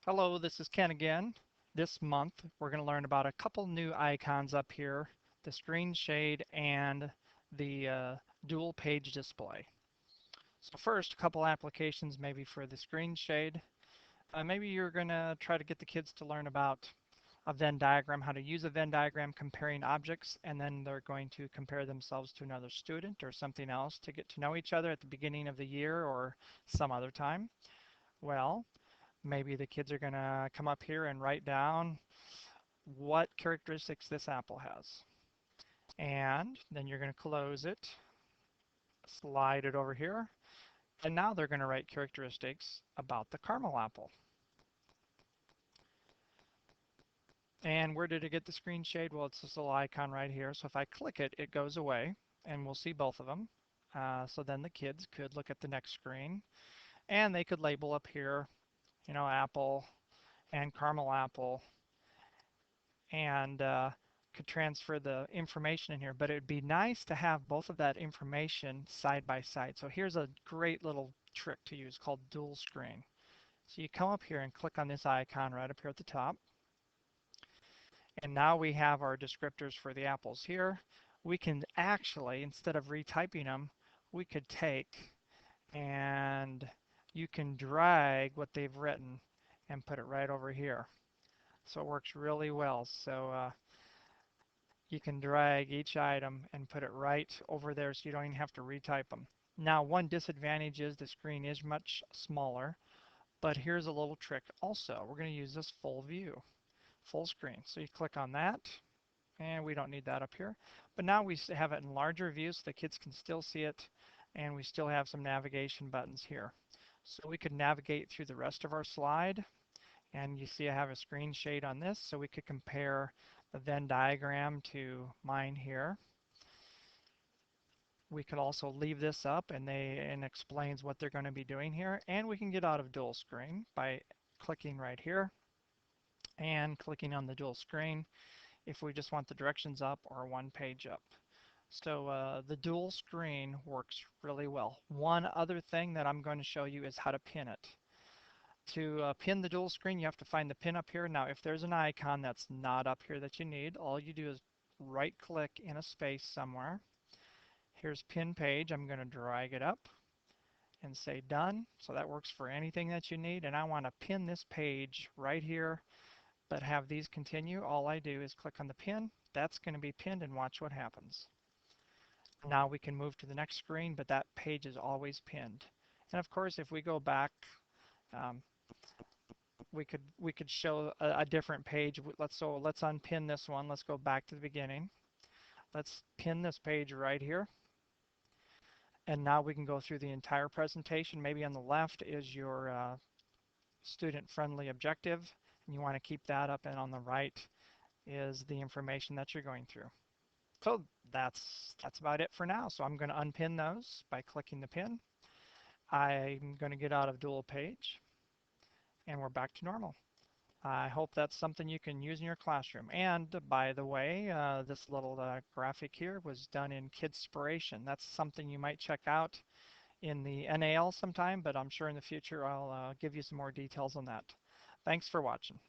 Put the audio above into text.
Hello, this is Ken again. This month we're going to learn about a couple new icons up here, the screen shade and the dual page display. So first, a couple applications maybe for the screen shade. Maybe you're going to try to get the kids to learn about a Venn diagram, how to use a Venn diagram comparing objects, and then they're going to compare themselves to another student or something else to get to know each other at the beginning of the year or some other time. Well, maybe the kids are going to come up here and write down what characteristics this apple has. And then you're going to close it, slide it over here, and now they're going to write characteristics about the caramel apple. And where did it get the screen shade? Well, it's this little icon right here. So if I click it, it goes away, and we'll see both of them. So then the kids could look at the next screen, and they could label up here, apple and caramel apple, and could transfer the information in here, but it'd be nice to have both of that information side by side. So here's a great little trick to use called dual screen. So you come up here and click on this icon right up here at the top, and now we have our descriptors for the apples here. We can actually, instead of retyping them, we could take and you can drag what they've written and put it right over here. So it works really well. So you can drag each item and put it right over there so you don't even have to retype them. Now, one disadvantage is the screen is much smaller, but here's a little trick also. We're going to use this full view, full screen. So you click on that, and we don't need that up here. But now we have it in larger view so the kids can still see it, and we still have some navigation buttons here. So we could navigate through the rest of our slide, and you see I have a screen shade on this, so we could compare the Venn diagram to mine here. We could also leave this up and explains what they're going to be doing here, and we can get out of dual screen by clicking right here and clicking on the dual screen if we just want the directions up or one page up. So the dual screen works really well. One other thing that I'm going to show you is how to pin it. To pin the dual screen, you have to find the pin up here. Now, if there's an icon that's not up here that you need, all you do is right-click in a space somewhere. Here's pin page. I'm going to drag it up and say done. So that works for anything that you need. And I want to pin this page right here, but have these continue. All I do is click on the pin. That's going to be pinned, and watch what happens. Now we can move to the next screen, but that page is always pinned. And of course, if we go back, um, we could show a different page. Let's unpin this one. Let's go back to the beginning. Let's pin this page right here. And now we can go through the entire presentation. Maybe on the left is your student-friendly objective, and you want to keep that up, and on the right is the information that you're going through. So that's about it for now. So I'm going to unpin those by clicking the pin. I'm going to get out of dual page, and we're back to normal. I hope that's something you can use in your classroom. And by the way, this little graphic here was done in Kidspiration. That's something you might check out in the NAL sometime, but I'm sure in the future I'll give you some more details on that. Thanks for watching.